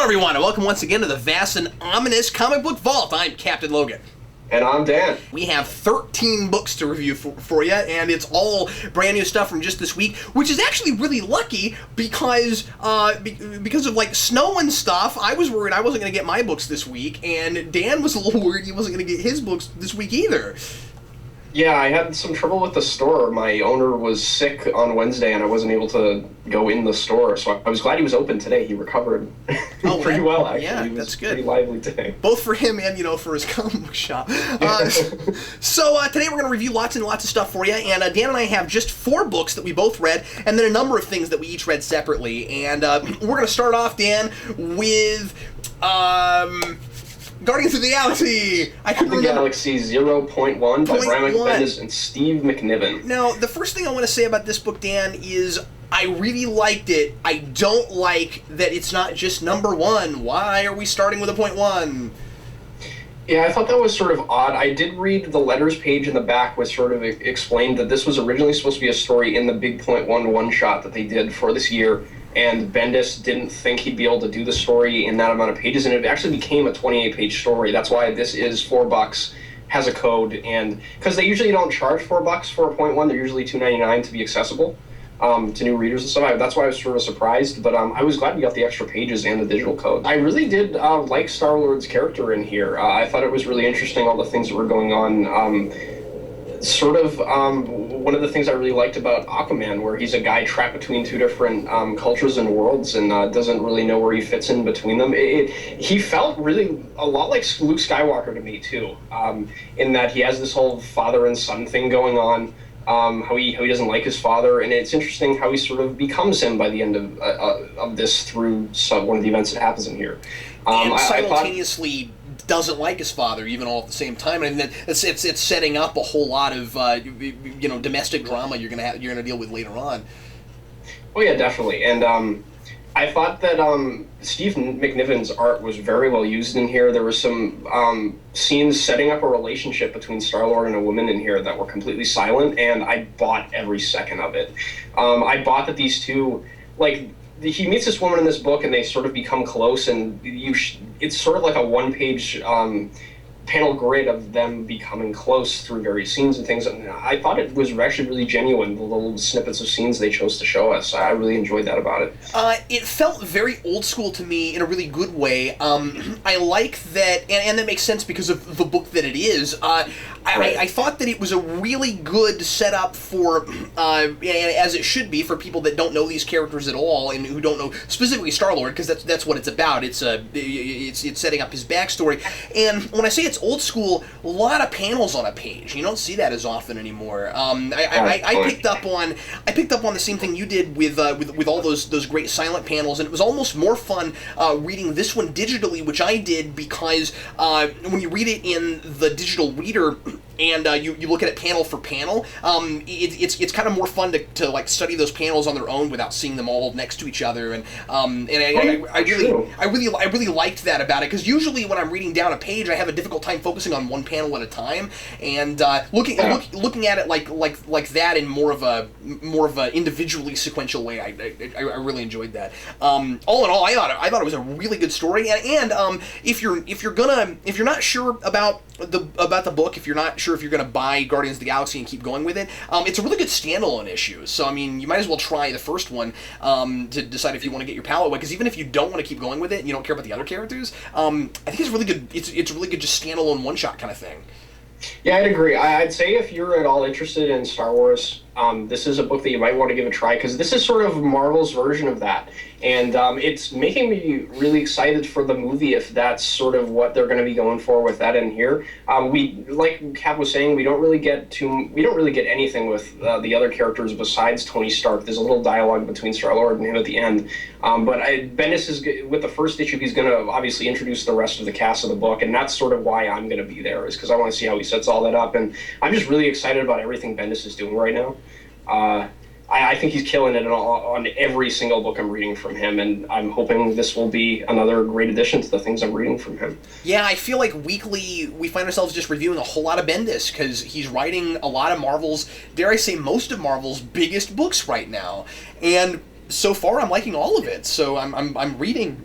everyone, and welcome once again to the vast and ominous comic book vault. I'm Captain Logan. And I'm Dan. We have 13 books to review for you, and it's all brand new stuff from just this week, which is actually really lucky because because of like snow and stuff. I was worried I wasn't going to get my books this week, and Dan was a little worried he wasn't going to get his books this week either. Yeah, I had some trouble with the store. My owner was sick on Wednesday, and I wasn't able to go in the store. So I was glad he was open today. He recovered pretty well, actually. Yeah, he was that's good. Pretty lively today. Both for him and, for his comic book shop. So today we're going to review lots and lots of stuff for you. And Dan and I have just 4 books that we both read, and then a number of things that we each read separately. And we're going to start off, Dan, with... Guardians of the Galaxy! I couldn't remember. Galaxy 0.1 by Brian Bendis and Steve McNiven. Now, the first thing I want to say about this book, Dan, is I really liked it. I don't like that it's not just number 1. Why are we starting with a .1? Yeah, I thought that was sort of odd. I did read the letters page in the back, which sort of explained that this was originally supposed to be a story in the big .1 one-shot that they did for this year. And Bendis didn't think he'd be able to do the story in that amount of pages, and it actually became a 28-page story. That's why this is $4, has a code, and because they usually don't charge $4 for a .1, they're usually $2.99 to be accessible to new readers and stuff. That's why I was sort of surprised, but I was glad we got the extra pages and the digital code. I really did like Star-Lord's character in here. I thought it was really interesting, all the things that were going on. One of the things I really liked about Aquaman, where he's a guy trapped between 2 different cultures and worlds and doesn't really know where he fits in between them. He felt really a lot like Luke Skywalker to me, too, in that he has this whole father and son thing going on, how he doesn't like his father, and it's interesting how he sort of becomes him by the end of this through one of the events that happens in here. And simultaneously doesn't like his father, even all at the same time, and it's setting up a whole lot of domestic drama you're gonna deal with later on. Oh yeah, definitely. And I thought that Steve McNiven's art was very well used in here. There were some scenes setting up a relationship between Star-Lord and a woman in here that were completely silent, and I bought every second of it. I bought that these two, he meets this woman in this book, and they sort of become close, and it's sort of like a one-page panel grid of them becoming close through various scenes and things. And I thought it was actually really genuine, the little snippets of scenes they chose to show us. I really enjoyed that about it. It felt very old school to me in a really good way. I like that, and that makes sense because of the book that it is. I thought that it was a really good setup for, as it should be, for people that don't know these characters at all and who don't know specifically Star-Lord, because that's what it's about. It's setting up his backstory. And when I say it's old school, a lot of panels on a page. You don't see that as often anymore. I picked up on the same thing you did with all those great silent panels, and it was almost more fun reading this one digitally, which I did because when you read it in the digital reader and you look at it panel for panel, it's kind of more fun to like study those panels on their own without seeing them all next to each other, and I really liked that about it, because usually when I'm reading down a page, I have a difficult time focusing on one panel at a time, and looking at it like that in more of a individually sequential way, I really enjoyed that. All in all, I thought it was a really good story, and if you're not sure about the book, if you're not sure if you're going to buy Guardians of the Galaxy and keep going with it, it's a really good standalone issue. So I mean, you might as well try the first one to decide if you want to get your palate wet. Because even if you don't want to keep going with it and you don't care about the other characters, I think it's really good. It's really good, just standalone one-shot kind of thing. Yeah, I'd agree. I'd say if you're at all interested in Star Wars, this is a book that you might want to give a try, because this is sort of Marvel's version of that. And it's making me really excited for the movie, if that's sort of what they're going to be going for with that in here. We, like Cap was saying, we don't really get anything with the other characters besides Tony Stark. There's a little dialogue between Star-Lord and him at the end. But Bendis is, with the first issue, he's going to obviously introduce the rest of the cast of the book, and that's sort of why I'm going to be there, is because I want to see how he sets all that up. And I'm just really excited about everything Bendis is doing right now. I think he's killing it on every single book I'm reading from him, and I'm hoping this will be another great addition to the things I'm reading from him. Yeah, I feel like weekly we find ourselves just reviewing a whole lot of Bendis, because he's writing a lot of Marvel's, dare I say most of Marvel's biggest books right now, and so far I'm liking all of it. So I'm reading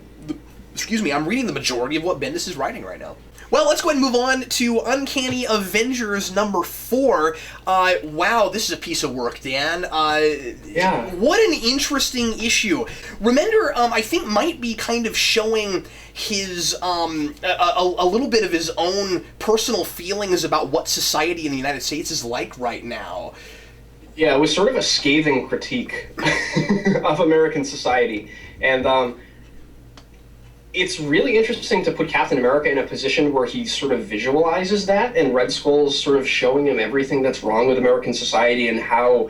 I'm reading the majority of what Bendis is writing right now. Well, let's go ahead and move on to Uncanny Avengers number 4. Wow, this is a piece of work, Dan. Yeah. What an interesting issue. Remender, I think, might be kind of showing his, a little bit of his own personal feelings about what society in the United States is like right now. Yeah, it was sort of a scathing critique of American society. And, it's really interesting to put Captain America in a position where he sort of visualizes that, and Red Skull's sort of showing him everything that's wrong with American society and how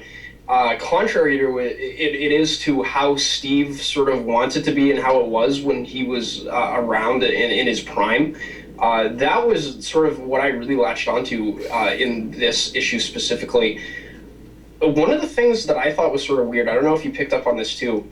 contrary to it is to how Steve sort of wants it to be and how it was when he was around in his prime. That was sort of what I really latched onto in this issue specifically. One of the things that I thought was sort of weird, I don't know if you picked up on this too,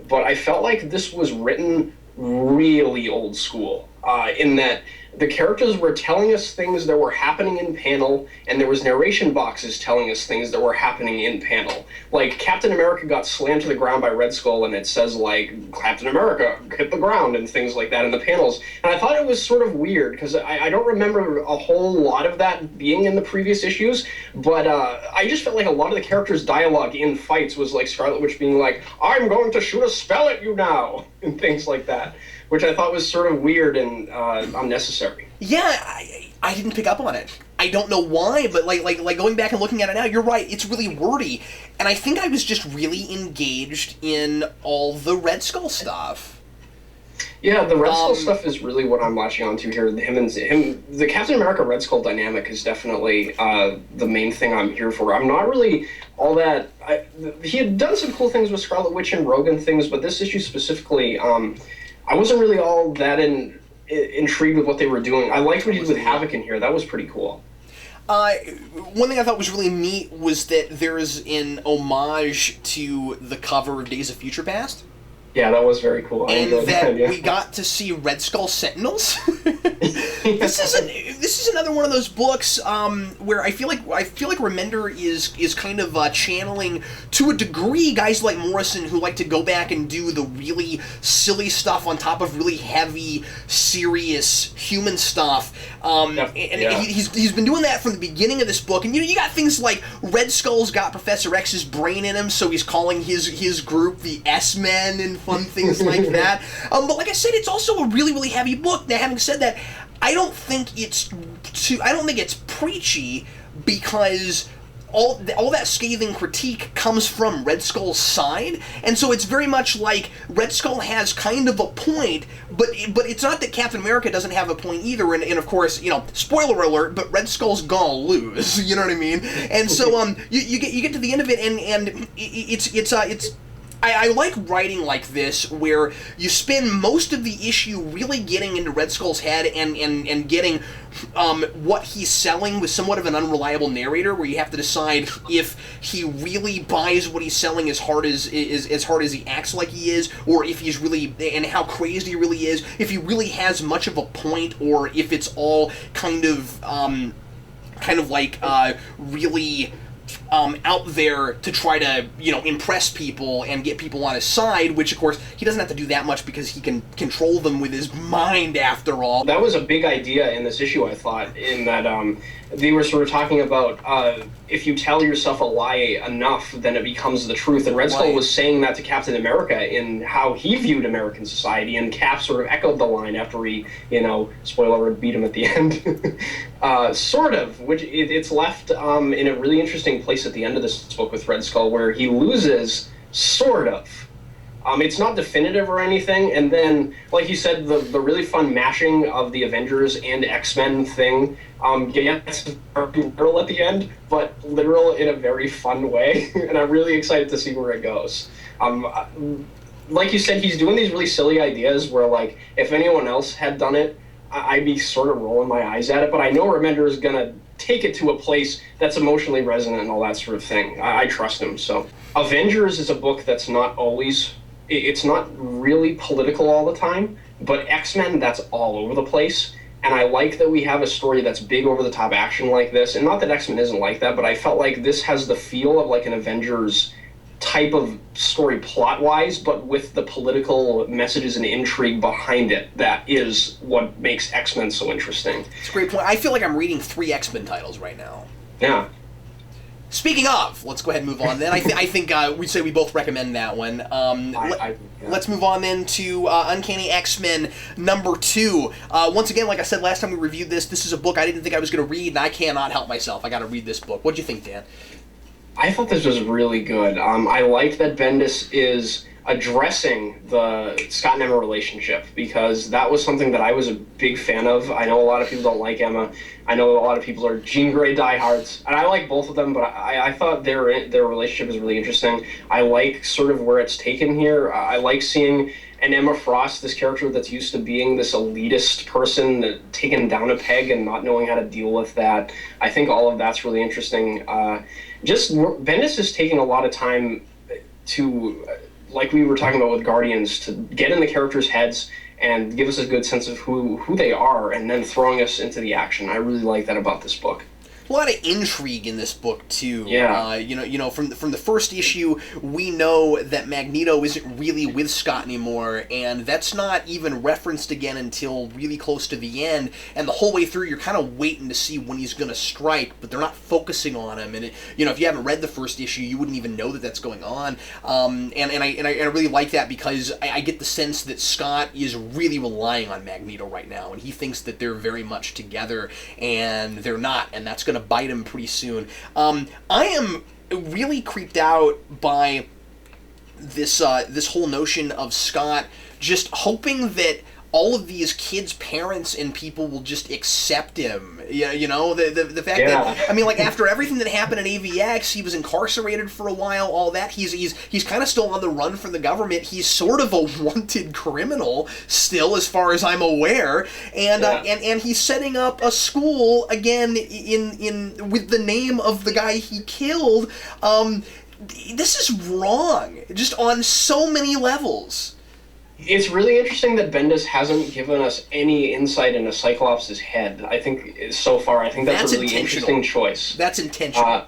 but I felt like this was written really old school, in that the characters were telling us things that were happening in panel, and there was narration boxes telling us things that were happening in panel. Like, Captain America got slammed to the ground by Red Skull, and it says, like, Captain America hit the ground, and things like that in the panels. And I thought it was sort of weird, because I don't remember a whole lot of that being in the previous issues, but I just felt like a lot of the characters' dialogue in fights was like Scarlet Witch being like, I'm going to shoot a spell at you now, and things like that, which I thought was sort of weird and unnecessary. Yeah, I didn't pick up on it. I don't know why, but like going back and looking at it now, you're right, it's really wordy. And I think I was just really engaged in all the Red Skull stuff. Yeah, the Red Skull stuff is really what I'm latching onto here. The Captain America Red Skull dynamic is definitely the main thing I'm here for. I'm not really all that... he had done some cool things with Scarlet Witch and Rogue and things, but this issue specifically, I wasn't really all that intrigued with what they were doing. I liked what he did with Havoc in here. That was pretty cool. One thing I thought was really neat was that there's an homage to the cover of Days of Future Past. Yeah, that was very cool. And that we got to see Red Skull Sentinels. This is another one of those books where I feel like Remender is kind of channeling to a degree guys like Morrison who like to go back and do the really silly stuff on top of really heavy, serious human stuff. He's been doing that from the beginning of this book. And you got things like Red Skull's got Professor X's brain in him, so he's calling his group the S-Men and fun things like that. But like I said, it's also a really, really heavy book. Now, having said that, I don't think it's preachy, because all that scathing critique comes from Red Skull's side, and so it's very much like Red Skull has kind of a point, but it's not that Captain America doesn't have a point either, and of course, spoiler alert, but Red Skull's gonna lose, you know what I mean? And so you get to the end of it, and it's I like writing like this, where you spend most of the issue really getting into Red Skull's head and getting what he's selling with somewhat of an unreliable narrator, where you have to decide if he really buys what he's selling as hard as he acts like he is, or if he's really, and how crazy he really is, if he really has much of a point, or if it's all kind of like really out there to try to, impress people and get people on his side, which, of course, he doesn't have to do that much because he can control them with his mind, after all. That was a big idea in this issue, I thought, in that they were sort of talking about if you tell yourself a lie enough, then it becomes the truth. And Red Skull was saying that to Captain America in how he viewed American society, and Cap sort of echoed the line after he, spoiler alert, beat him at the end. Sort of, which it's left in a really interesting place at the end of this book with Red Skull, where he loses, sort of. It's not definitive or anything, and then, like you said, the really fun mashing of the Avengers and X-Men thing gets literal at the end, but literal in a very fun way, and I'm really excited to see where it goes. Like you said, he's doing these really silly ideas where, like, if anyone else had done it, I'd be sort of rolling my eyes at it, but I know Remender is going to take it to a place that's emotionally resonant and all that sort of thing. I trust him, so. Avengers is a book that's not always... It's not really political all the time, but X-Men, that's all over the place. And I like that we have a story that's big over-the-top action like this. And not that X-Men isn't like that, but I felt like this has the feel of like an Avengers type of story plot-wise, but with the political messages and intrigue behind it. That is what makes X-Men so interesting. It's a great point. I feel like I'm reading 3 X-Men titles right now. Yeah. Speaking of, let's go ahead and move on then. I think we'd say we both recommend that one. Let's move on then to Uncanny X-Men #2. Once again, like I said last time we reviewed this is a book I didn't think I was going to read, and I cannot help myself. I got to read this book. What'd you think, Dan? I thought this was really good. I like that Bendis is addressing the Scott and Emma relationship, because that was something that I was a big fan of. I know a lot of people don't like Emma. I know a lot of people are Jean Grey diehards, and I like both of them, but I thought their relationship is really interesting. I like sort of where it's taken here. I like seeing an Emma Frost, this character that's used to being this elitist person, taken down a peg and not knowing how to deal with that. I think all of that's really interesting. Bendis is taking a lot of time to, like we were talking about with Guardians, to get in the characters' heads and give us a good sense of who they are, and then throwing us into the action. I really like that about this book. A lot of intrigue in this book too. Yeah. From the first issue, we know that Magneto isn't really with Scott anymore, and that's not even referenced again until really close to the end. And the whole way through, you're kind of waiting to see when he's going to strike, but they're not focusing on him. And if you haven't read the first issue, you wouldn't even know that that's going on. And I really like that, because I get the sense that Scott is really relying on Magneto right now, and he thinks that they're very much together, and they're not, and that's going to bite him pretty soon. I am really creeped out by this whole notion of Scott just hoping that all of these kids' parents and people will just accept him. The fact that, I mean, like, after everything that happened in AVX, he was incarcerated for a while, all that. He's kind of still on the run from the government. He's sort of a wanted criminal still, as far as I'm aware. And he's setting up a school again in with the name of the guy he killed. This is wrong, just on so many levels. It's really interesting that Bendis hasn't given us any insight into Cyclops' head. I think that's a really interesting choice. That's intentional.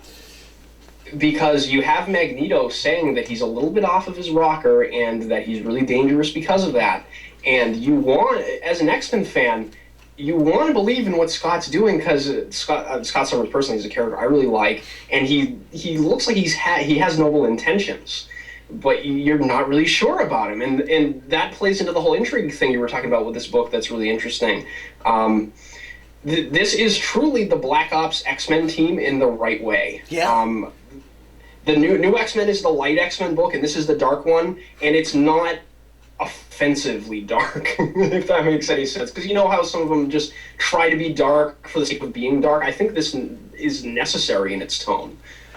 Because you have Magneto saying that he's a little bit off of his rocker and that he's really dangerous because of that. And you want, as an X-Men fan, you want to believe in what Scott's doing, because Scott Summers personally is a character I really like, and he looks like he has noble intentions, but you're not really sure about him, and that plays into the whole intrigue thing you were talking about with this book. That's really interesting. This is truly the Black Ops X-Men team in the right way. Yeah. The new X-Men is the light X-Men book, and this is the dark one, and it's not offensively dark, if that makes any sense, because you know how some of them just try to be dark for the sake of being dark. I think this is necessary in its tone.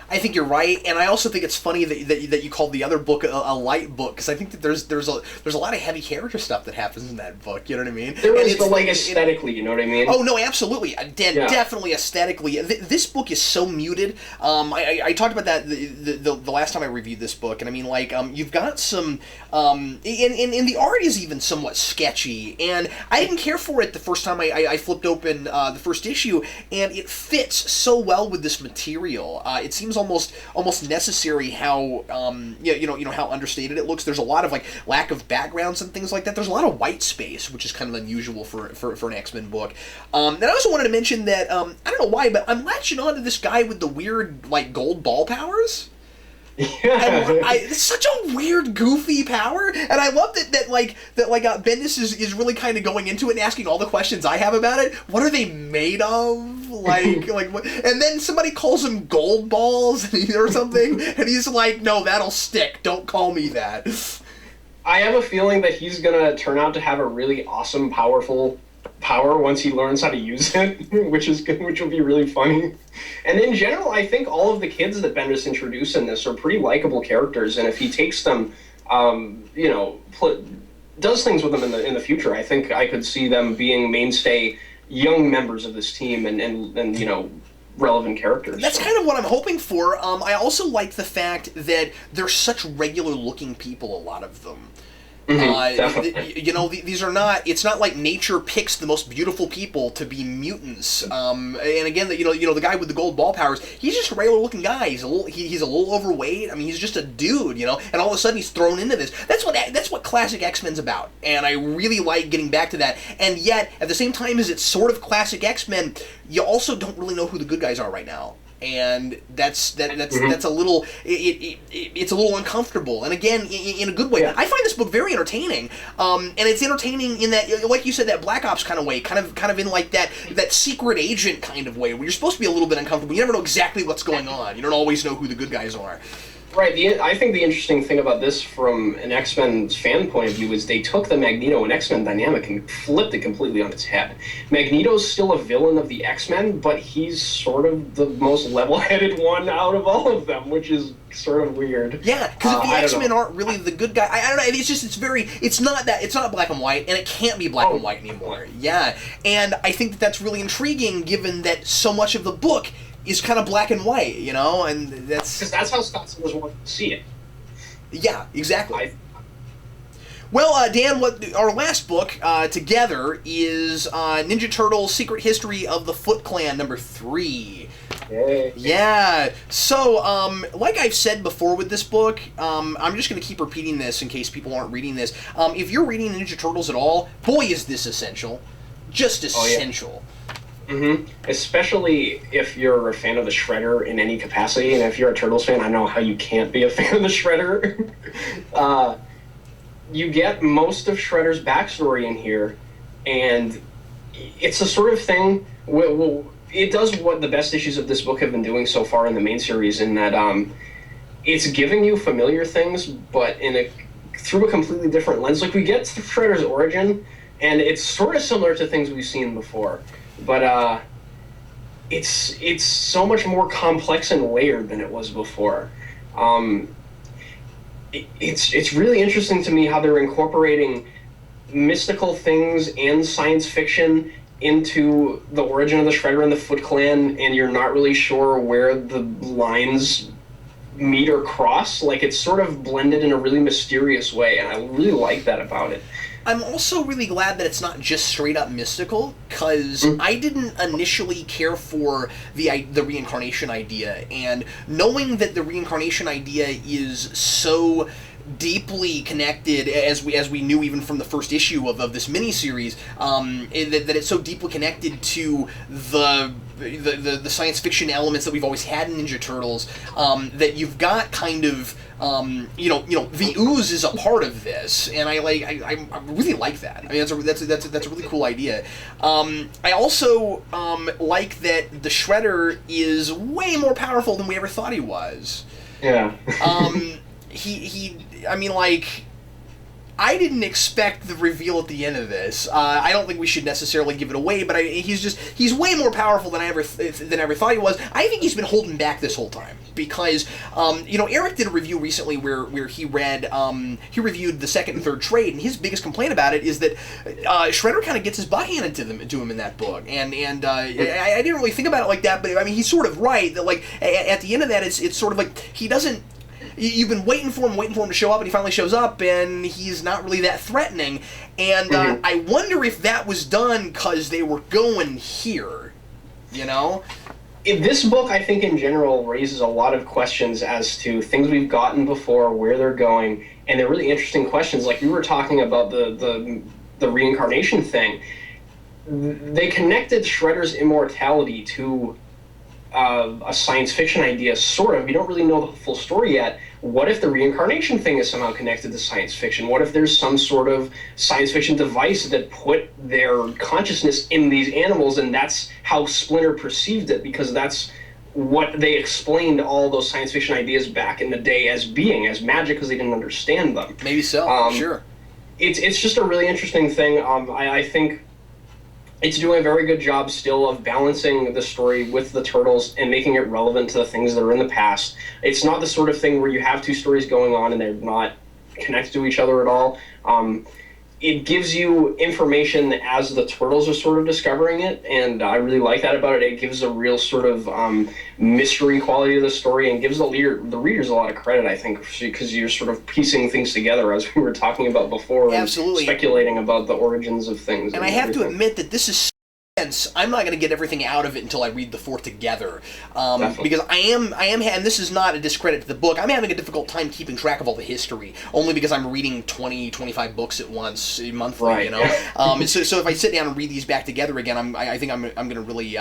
I think you're right, and I also think it's funny that you called the other book a light book, because I think that there's a lot of heavy character stuff that happens in that book. You know what I mean? There is, but aesthetically, you know what I mean? Oh no, absolutely, definitely aesthetically. This book is so muted. I talked about that the last time I reviewed this book, and I mean, like, you've got some, and the art is even somewhat sketchy, and I didn't care for it the first time I flipped open the first issue, and it fits so well with this material. It seems almost necessary how how understated it looks. There's a lot of like lack of backgrounds and things like that. There's a lot of white space, which is kind of unusual for an X-Men book. And I also wanted to mention that I don't know why, but I'm latching on to this guy with the weird like gold ball powers. Yeah. It's such a weird, goofy power, and I love that Bendis is really kind of going into it and asking all the questions I have about it. What are they made of? Like what? And then somebody calls him gold balls or something, and he's like, "No, that'll stick. Don't call me that." I have a feeling that he's gonna turn out to have a really awesome, powerful power once he learns how to use it, which will be really funny. And in general, I think all of the kids that Bendis introduced in this are pretty likable characters, and if he takes them, does things with them in the future, I think I could see them being mainstay young members of this team and relevant characters. That's kind of what I'm hoping for. I also like the fact that they're such regular looking people, a lot of them. Definitely. These are not. It's not like nature picks the most beautiful people to be mutants. And again, the guy with the gold ball powers, he's just a regular looking guy. He's a little overweight. I mean, he's just a dude, and all of a sudden he's thrown into this. That's what classic X-Men's about, and I really like getting back to that. And yet, at the same time as it's sort of classic X-Men, you also don't really know who the good guys are right now. And that's a little it's a little uncomfortable, and again, in a good way. I find this book very entertaining, and it's entertaining in that, like you said, that Black Ops kind of way, kind of in like that secret agent kind of way, where you're supposed to be a little bit uncomfortable. You never know exactly what's going on. You don't always know who the good guys are. Right. I think the interesting thing about this from an X-Men fan point of view is they took the Magneto and X-Men dynamic and flipped it completely on its head. Magneto's still a villain of the X-Men, but he's sort of the most level-headed one out of all of them, which is sort of weird. Yeah, because if the X-Men aren't really the good guy, I don't know. It's not black and white, and it can't be black and white anymore. Yeah, and I think that's really intriguing, given that so much of the book is kind of black and white, and that's... Because that's how Scott Summers wanted to see it. Yeah, exactly. Well, Dan, our last book together is Ninja Turtles: Secret History of the Foot Clan, number 3. Yay. Yeah. So, like I've said before with this book, I'm just going to keep repeating this in case people aren't reading this. If you're reading Ninja Turtles at all, boy, is this essential. Just essential. Yeah. Especially if you're a fan of the Shredder in any capacity, and if you're a Turtles fan, I know how you can't be a fan of the Shredder. You get most of Shredder's backstory in here, and it's the sort of thing. It does what the best issues of this book have been doing so far in the main series, in that it's giving you familiar things, but through a completely different lens. Like, we get Shredder's origin, and it's sort of similar to things we've seen before. But it's so much more complex and layered than it was before. It's really interesting to me how they're incorporating mystical things and science fiction into the origin of the Shredder and the Foot Clan, and you're not really sure where the lines meet or cross. Like, it's sort of blended in a really mysterious way, and I really like that about it. I'm also really glad that it's not just straight up mystical, because I didn't initially care for the reincarnation idea, and knowing that the reincarnation idea is so deeply connected, as we knew even from the first issue of this miniseries, that it's so deeply connected to the science fiction elements that we've always had in Ninja Turtles, that you've got kind of the ooze is a part of this, and I really like that. I mean, that's a really cool idea. I also like that the Shredder is way more powerful than we ever thought he was. Yeah. I didn't expect the reveal at the end of this. I don't think we should necessarily give it away, but he's way more powerful than I ever thought he was. I think he's been holding back this whole time because Eric did a review recently where he reviewed the second and third trade, and his biggest complaint about it is that Shredder kind of gets his butt handed to him in that book, and I didn't really think about it like that, but I mean, he's sort of right that, like, at the end of that, it's sort of like he doesn't. You've been waiting for him to show up, and he finally shows up, and he's not really that threatening. And I wonder if that was done because they were going here, This book, I think, in general, raises a lot of questions as to things we've gotten before, where they're going, and they're really interesting questions. Like, we were talking about the reincarnation thing. They connected Shredder's immortality to a science fiction idea, sort of. You don't really know the full story yet. What if the reincarnation thing is somehow connected to science fiction? What if there's some sort of science fiction device that put their consciousness in these animals, and that's how Splinter perceived it, because that's what they explained all those science fiction ideas back in the day as being, as magic, because they didn't understand them. Maybe so, sure. It's just a really interesting thing. I think it's doing a very good job still of balancing the story with the Turtles and making it relevant to the things that are in the past. It's not the sort of thing where you have two stories going on and they're not connected to each other at all. it gives you information as the turtles are sort of discovering it, and I really like that about it. It gives a real sort of mystery quality to the story, and gives the readers a lot of credit, I think, because you're sort of piecing things together, as we were talking about before. Absolutely. And speculating about the origins of things. And I have to admit that this is... I'm not going to get everything out of it until I read the four together, because I am, and this is not a discredit to the book, I'm having a difficult time keeping track of all the history, only because I'm reading 20, 25 books at once, monthly, right. you know? So if I sit down and read these back together again, I think I'm going to really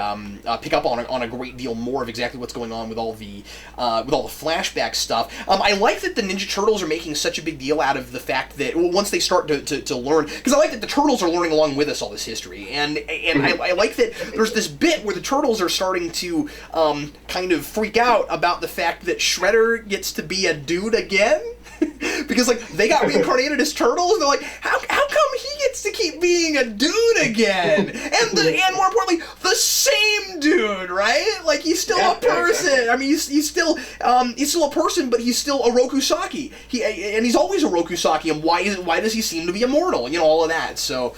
pick up on a great deal more of exactly what's going on with all the flashback stuff. I like that the Ninja Turtles are making such a big deal out of the fact that, well, once they start to learn, because I like that the Turtles are learning along with us all this history, and I like that there's this bit where the Turtles are starting to kind of freak out about the fact that Shredder gets to be a dude again. Because, like, they got reincarnated as turtles, and they're like, how come he gets to keep being a dude again? And more importantly, the same dude, right? Like, he's still a person. Exactly. I mean, he's still a person, but he's still a Rokusaki. And he's always a Rokusaki, and why does he seem to be immortal? You know, all of that, so...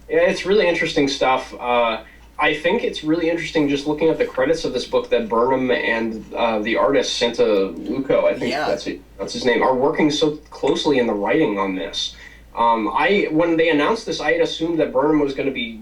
Yeah, it's really interesting stuff. I think it's really interesting just looking at the credits of this book that Burnham and the artist Santaluco, I think that's his name, are working so closely in the writing on this. When they announced this, I had assumed that Burnham was going to be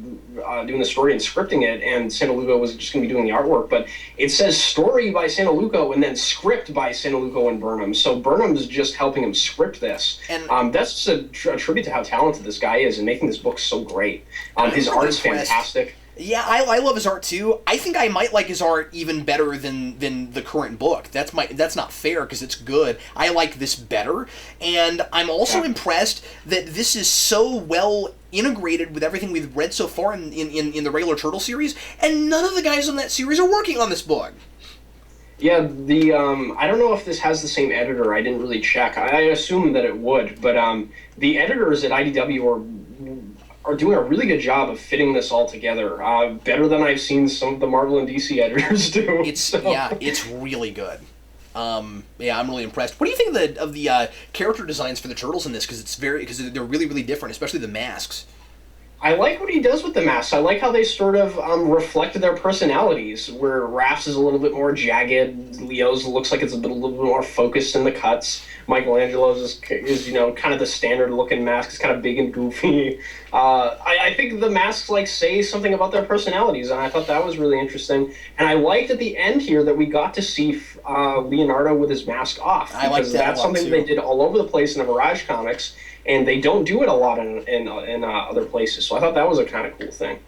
doing the story and scripting it, and Santaluco was just going to be doing the artwork. But it says story by Santaluco and then script by Santaluco and Burnham. So Burnham's just helping him script this. And that's just a tribute to how talented this guy is in making this book so great. His art is fantastic. Yeah, I love his art too. I think I might like his art even better than the current book. That's not fair because it's good. I like this better, and I'm also impressed that this is so well integrated with everything we've read so far in the regular Turtle series, and none of the guys on that series are working on this book. Yeah, I don't know if this has the same editor. I didn't really check. I assume that it would, but the editors at IDW are doing a really good job of fitting this all together. Better than I've seen some of the Marvel and DC editors do. It's really good. I'm really impressed. What do you think of the character designs for the Turtles in this? Because they're really, really different, especially the masks. I like what he does with the masks. I like how they sort of reflect their personalities, where Raph's is a little bit more jagged, Leo's looks like it's a little bit more focused in the cuts, Michelangelo's is kind of the standard-looking mask. It's kind of big and goofy. I think the masks say something about their personalities, and I thought that was really interesting. And I liked at the end here that we got to see Leonardo with his mask off, because that's something they did all over the place in the Mirage comics, and they don't do it a lot in other places. So I thought that was a kind of cool thing.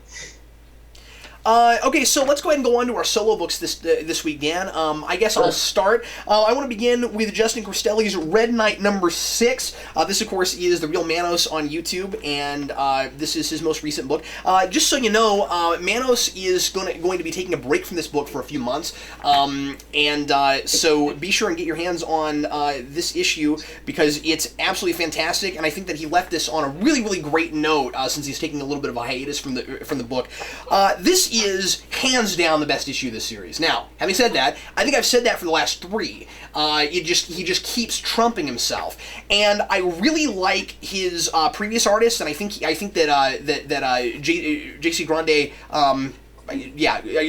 Okay, so let's go ahead and go on to our solo books this week, Dan. I guess I'll start. I want to begin with Justin Cristelli's Red Knight number 6. This, of course, is The Real Manos on YouTube, and this is his most recent book. Just so you know, Manos is going to be taking a break from this book for a few months, so be sure and get your hands on this issue, because it's absolutely fantastic, and I think that he left this on a really, really great note, since he's taking a little bit of a hiatus from the book. This is hands down the best issue of this series. Now, having said that, I think I've said that for the last 3. He just keeps trumping himself, and I really like his previous artists, and I think that J.C. Grande.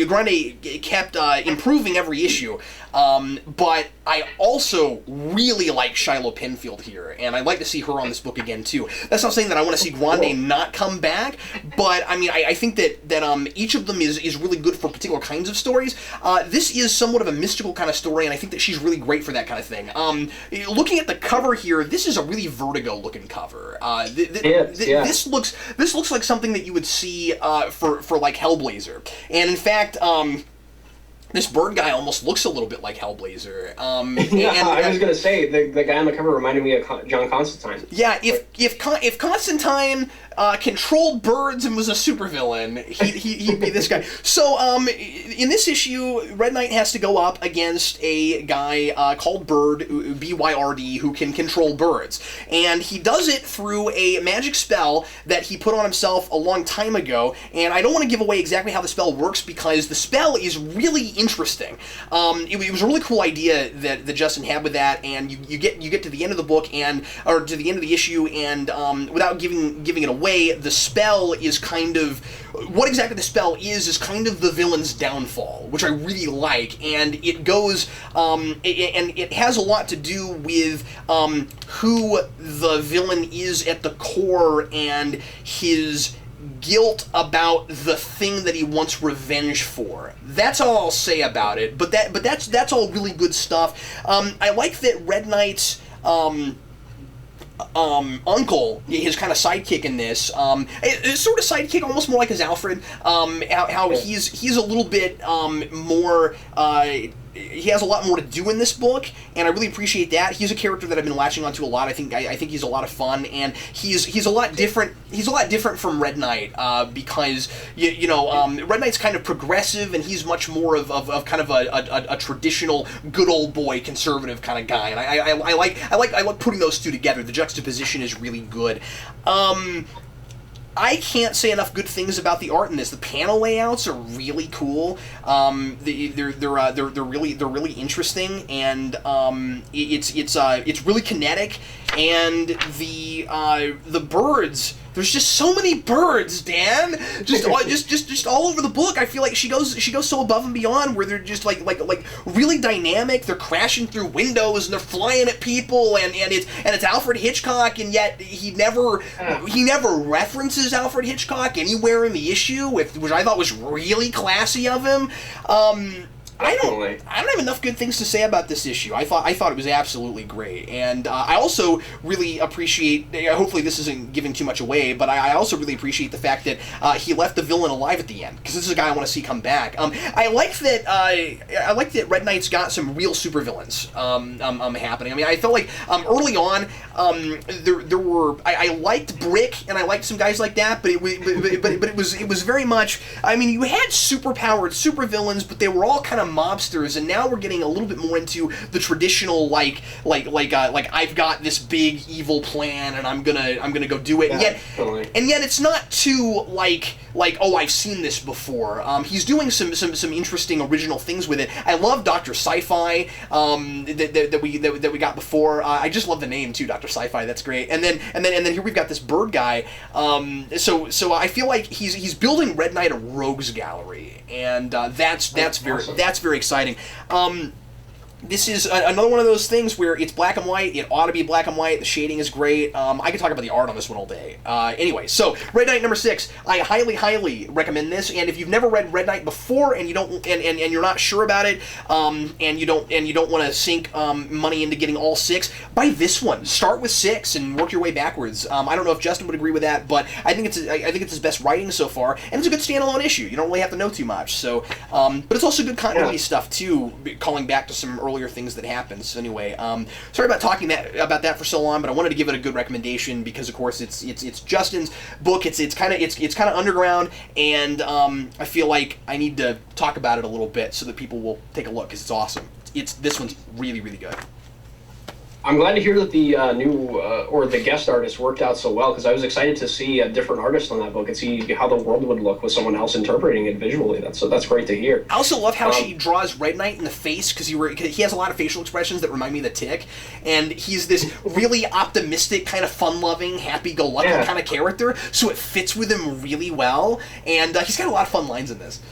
Grande kept improving every issue, but I also really like Shiloh Penfield here, and I'd like to see her on this book again too. That's not saying that I want to see Grande not come back, but I mean, I think that each of them is really good for particular kinds of stories. This is somewhat of a mystical kind of story, and I think that she's really great for that kind of thing. Looking at the cover here, this is a really Vertigo-looking cover. This looks like something that you would see for like Hellblazer. And in fact, this bird guy almost looks a little bit like Hellblazer. I was going to say, the guy on the cover reminded me of John Constantine. Yeah, if Constantine controlled birds and was a supervillain, he'd be this guy. So, in this issue, Red Knight has to go up against a guy called Bird, B-Y-R-D, who can control birds. And he does it through a magic spell that he put on himself a long time ago, and I don't want to give away exactly how the spell works because the spell is really interesting. It was a really cool idea that Justin had with that, and you get to the end of the book or to the end of the issue, and without giving it away, the spell is kind of what exactly the spell is kind of the villain's downfall, which I really like, and it goes and it has a lot to do with who the villain is at the core and his guilt about the thing that he wants revenge for. That's all I'll say about it. But that's all really good stuff. I like that Red Knight's uncle, his kind of sidekick in this, sort of sidekick, almost more like his Alfred. How he's a little bit more. He has a lot more to do in this book, and I really appreciate that. He's a character that I've been latching onto a lot. I think he's a lot of fun, and he's a lot different. He's a lot different from Red Knight because Red Knight's kind of progressive, and he's much more of kind of a traditional good old boy conservative kind of guy. And I like putting those two together. The juxtaposition is really good. I can't say enough good things about the art in this. The panel layouts are really cool. They're really interesting, and it's really kinetic. And the birds. There's just so many birds, Dan. Just all over the book. I feel like she goes so above and beyond where they're just like really dynamic. They're crashing through windows and they're flying at people, and it's Alfred Hitchcock, and yet he never references Alfred Hitchcock anywhere in the issue, which I thought was really classy of him. I don't have enough good things to say about this issue. I thought it was absolutely great, and I also really appreciate. Hopefully, this isn't giving too much away, but I also really appreciate the fact that he left the villain alive at the end, because this is a guy I want to see come back. I like that Red Knight's got some real supervillains happening. I mean, I felt like early on there were I liked Brick and I liked some guys like that, but it was very much. I mean, you had superpowered supervillains, but they were all kind of mobsters, and now we're getting a little bit more into the traditional like I've got this big evil plan and I'm gonna go do it. Yeah, and yet it's not too like oh, I've seen this before. He's doing some interesting original things with it. I love Dr. Sci-Fi that we got before. I just love the name too, Dr. Sci-Fi. That's great. And then here we've got this bird guy. So I feel like he's building Red Knight a rogues gallery, and that's awesome. very exciting. This is another one of those things where it's black and white. It ought to be black and white. The shading is great. I could talk about the art on this one all day. Anyway, so Red Knight number 6. I highly recommend this. And if you've never read Red Knight before and you don't and you're not sure about it, and you don't want to sink money into getting all 6, buy this one. Start with 6 and work your way backwards. I don't know if Justin would agree with that, but I think it's his best writing so far, and it's a good standalone issue. You don't really have to know too much. So, but it's also good continuity stuff too, calling back to some earlier things that happened. So anyway, sorry about talking about that for so long, but I wanted to give it a good recommendation because, of course, it's Justin's book. It's kind of underground, and I feel like I need to talk about it a little bit so that people will take a look because it's awesome. This one's really good. I'm glad to hear that the new or the guest artist worked out so well, because I was excited to see a different artist on that book and see how the world would look with someone else interpreting it visually. That's great to hear. I also love how she draws Red Knight in the face, because he has a lot of facial expressions that remind me of the Tick, and he's this really optimistic, kind of fun-loving, happy-go-lucky kind of character, so it fits with him really well, and he's got a lot of fun lines in this.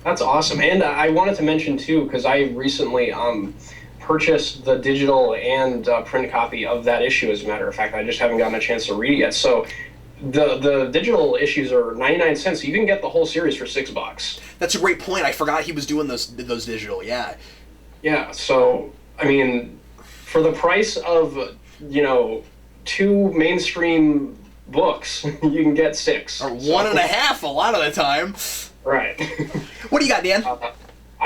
That's awesome. And I wanted to mention, too, because I recently purchased the digital and print copy of that issue, as a matter of fact. I just haven't gotten a chance to read it yet. So the digital issues are 99 cents. So you can get the whole series for $6. That's a great point. I forgot he was doing those digital, yeah. Yeah, so, I mean, for the price of, 2 mainstream books, you can get 6. Or 1.5 a lot of the time. Right. What do you got, Dan?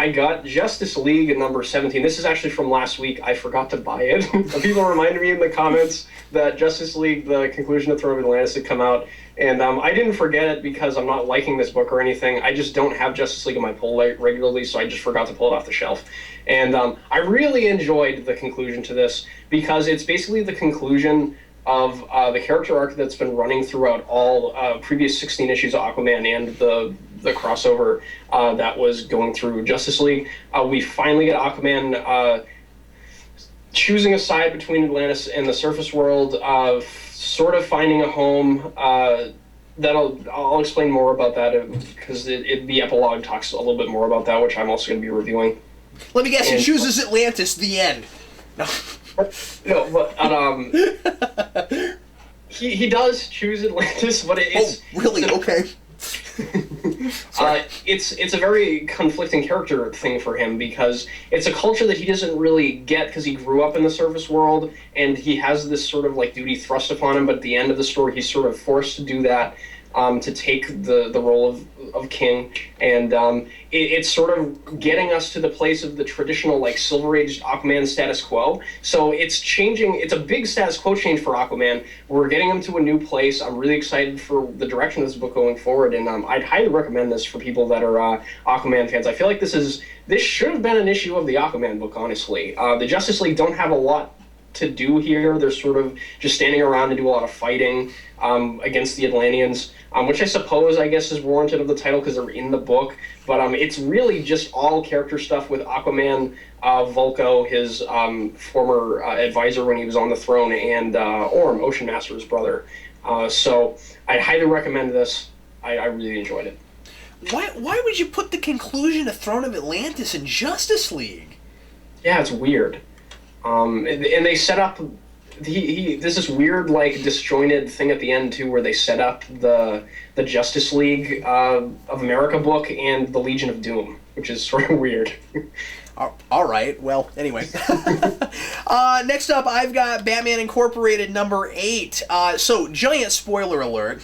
I got Justice League number 17. This is actually from last week. I forgot to buy it. People reminded me in the comments that Justice League, the conclusion of Throne of Atlantis, had come out. And I didn't forget it because I'm not liking this book or anything. I just don't have Justice League in my pull regularly, so I just forgot to pull it off the shelf. And I really enjoyed the conclusion to this because it's basically the conclusion of the character arc that's been running throughout all previous 16 issues of Aquaman and the crossover that was going through Justice League. We finally get Aquaman choosing a side between Atlantis and the surface world, sort of finding a home. I'll explain more about that because the epilogue talks a little bit more about that, which I'm also going to be reviewing. Let me guess, he chooses Atlantis, the end. No. No, but he does choose Atlantis, but it's... Oh, really? Okay. It's a very conflicting character thing for him because it's a culture that he doesn't really get because he grew up in the surface world and he has this sort of like duty thrust upon him, but at the end of the story he's sort of forced to do that, to take the role of king, and it's sort of getting us to the place of the traditional like Silver Age Aquaman status quo. So it's changing. It's a big status quo change for Aquaman. We're getting him to a new place. I'm really excited for the direction of this book going forward, and I'd highly recommend this for people that are Aquaman fans. I feel like this should have been an issue of the Aquaman book, honestly. The Justice League don't have a lot to do here. They're sort of just standing around and do a lot of fighting against the Atlanteans, which I guess is warranted of the title because they're in the book. But it's really just all character stuff with Aquaman, Vulko, his former advisor when he was on the throne, and Orm, Ocean Master's brother. So I highly recommend this. I really enjoyed it. Why would you put the conclusion of Throne of Atlantis in Justice League? Yeah, it's weird. And they set up there's this weird like disjointed thing at the end too where they set up the Justice League of America book and the Legion of Doom, which is sort of weird. All right. Well, anyway. Next up, I've got Batman Incorporated number 8. So, giant spoiler alert.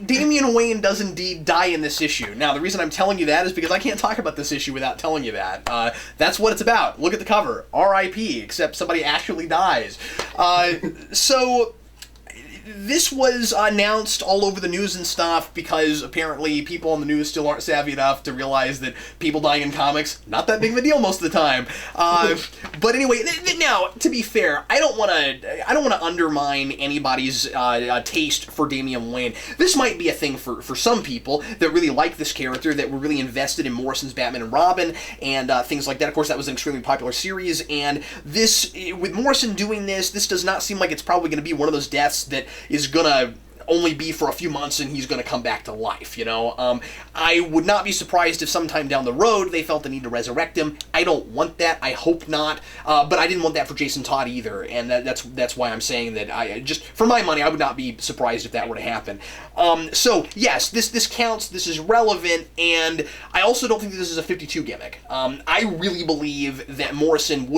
Damian Wayne does indeed die in this issue. Now, the reason I'm telling you that is because I can't talk about this issue without telling you that. That's what it's about. Look at the cover. R.I.P., except somebody actually dies. So... This was announced all over the news and stuff because apparently people on the news still aren't savvy enough to realize that people dying in comics, not that big of a deal most of the time. But anyway, now, to be fair, I don't want to undermine anybody's taste for Damian Wayne. This might be a thing for some people that really like this character, that were really invested in Morrison's Batman and Robin and things like that. Of course, that was an extremely popular series, and this, with Morrison doing this does not seem like it's probably going to be one of those deaths that is gonna only be for a few months and he's gonna come back to life, you know? I would not be surprised if sometime down the road they felt the need to resurrect him. I don't want that. I hope not. But I didn't want that for Jason Todd either, and that's why I'm saying that for my money, I would not be surprised if that were to happen. So, yes, this counts, this is relevant, and I also don't think that this is a 52 gimmick. I really believe that Morrison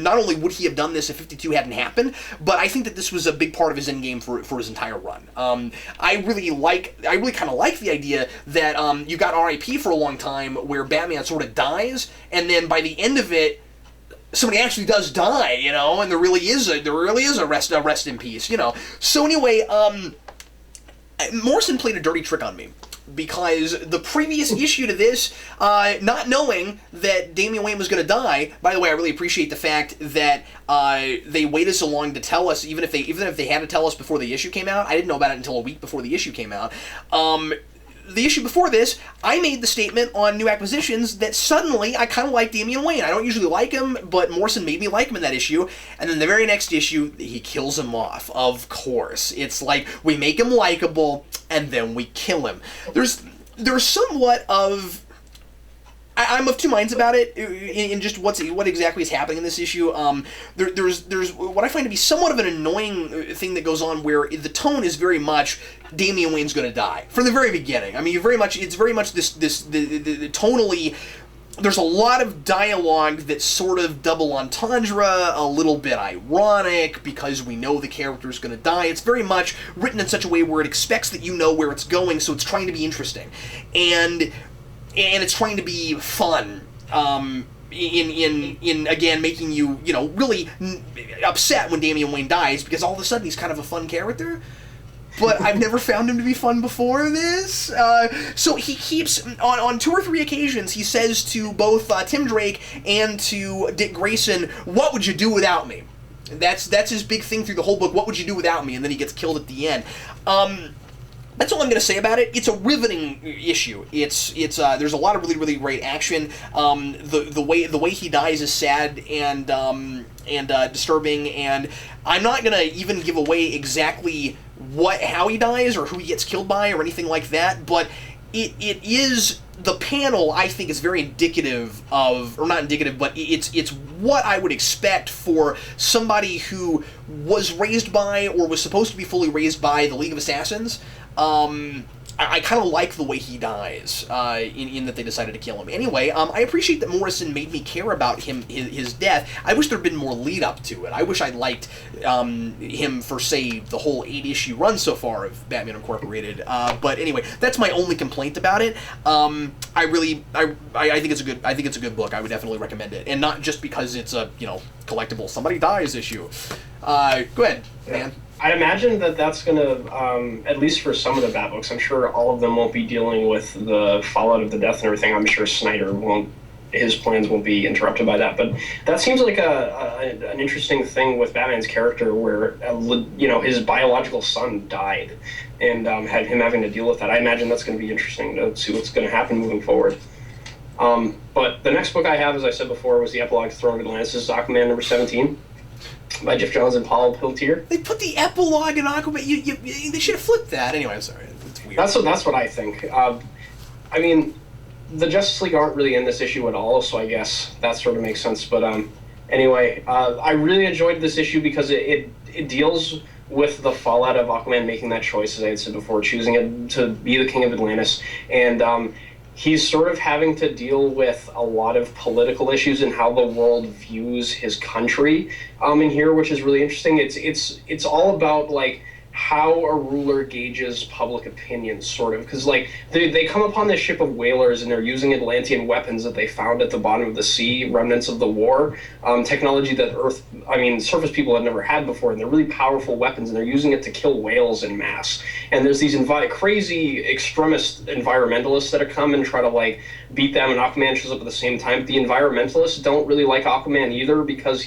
not only would he have done this if 52 hadn't happened, but I think that this was a big part of his endgame for his entire run. I really kind of like the idea that you got R.I.P. for a long time, where Batman sort of dies, and then by the end of it, somebody actually does die, you know, and there really is a rest in peace, you know. So anyway, Morrison played a dirty trick on me, because the previous issue to this, not knowing that Damian Wayne was going to die. By the way, I really appreciate the fact that they waited so long to tell us, even if they had to tell us before the issue came out. I didn't know about it until a week before the issue came out. The issue before this, I made the statement on New Acquisitions that suddenly I kind of like Damian Wayne. I don't usually like him, but Morrison made me like him in that issue. And then the very next issue, he kills him off. Of course. It's like, we make him likable, and then we kill him. There's somewhat of... I'm of two minds about it in just what exactly is happening in this issue. There's what I find to be somewhat of an annoying thing that goes on, where the tone is very much Damian Wayne's going to die from the very beginning. I mean, it's very much this tonally. there's a lot of dialogue that's sort of double entendre, a little bit ironic, because we know the character's going to die. It's very much written in such a way where it expects that you know where it's going, so it's trying to be interesting. And it's trying to be fun. In again, making you, really upset when Damian Wayne dies, because all of a sudden he's kind of a fun character. But I've never found him to be fun before this. So he keeps, on 2 or 3 occasions, he says to both Tim Drake and to Dick Grayson, "What would you do without me?" That's his big thing through the whole book. What would you do without me? And then he gets killed at the end. That's all I'm going to say about it. It's a riveting issue. It's there's a lot of really, really great action. The way he dies is sad and disturbing, and I'm not going to even give away exactly how he dies or who he gets killed by or anything like that, but it is, the panel, I think, is very indicative of, or not indicative, but it's what I would expect for somebody who was raised by, or was supposed to be fully raised by, the League of Assassins. I kind of like the way he dies, in that they decided to kill him. Anyway, I appreciate that Morrison made me care about his death. I wish there had been more lead up to it. I wish I'd liked him for, say, the whole 8-issue run so far of Batman Incorporated. But anyway, that's my only complaint about it. I think it's a good book. I would definitely recommend it, and not just because it's a collectible somebody dies issue. Go ahead, man. I'd imagine that that's going to, at least for some of the Bat books, I'm sure all of them won't be dealing with the fallout of the death and everything. I'm sure Snyder his plans won't be interrupted by that. But that seems like an interesting thing with Batman's character, where, his biological son died and had him having to deal with that. I imagine that's going to be interesting to see what's going to happen moving forward. But the next book I have, as I said before, was the epilogue to Throne of Atlantis. This is Aquaman number 17. By Jeff Johns and Paul Piltier. They put the epilogue in Aquaman. They should have flipped that. Anyway, I'm sorry. It's weird. That's what I think. I mean, the Justice League aren't really in this issue at all, so I guess that sort of makes sense. But anyway, I really enjoyed this issue because it deals with the fallout of Aquaman making that choice, as I had said before, choosing it to be the King of Atlantis, and he's sort of having to deal with a lot of political issues and how the world views his country in here, which is really interesting. It's all about, like, how a ruler gauges public opinion, sort of, because, like, they come upon this ship of whalers and they're using Atlantean weapons that they found at the bottom of the sea, remnants of the war, technology that surface people had never had before, and they're really powerful weapons, and they're using it to kill whales en masse. And there's these crazy extremist environmentalists that come and try to, like, beat them, and Aquaman shows up at the same time. The environmentalists don't really like Aquaman either, because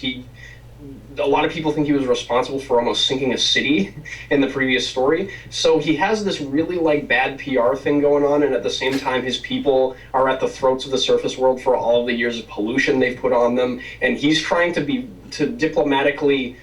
a lot of people think he was responsible for almost sinking a city in the previous story. So he has this really, like, bad PR thing going on, and at the same time his people are at the throats of the surface world for all of the years of pollution they've put on them, and he's trying to diplomatically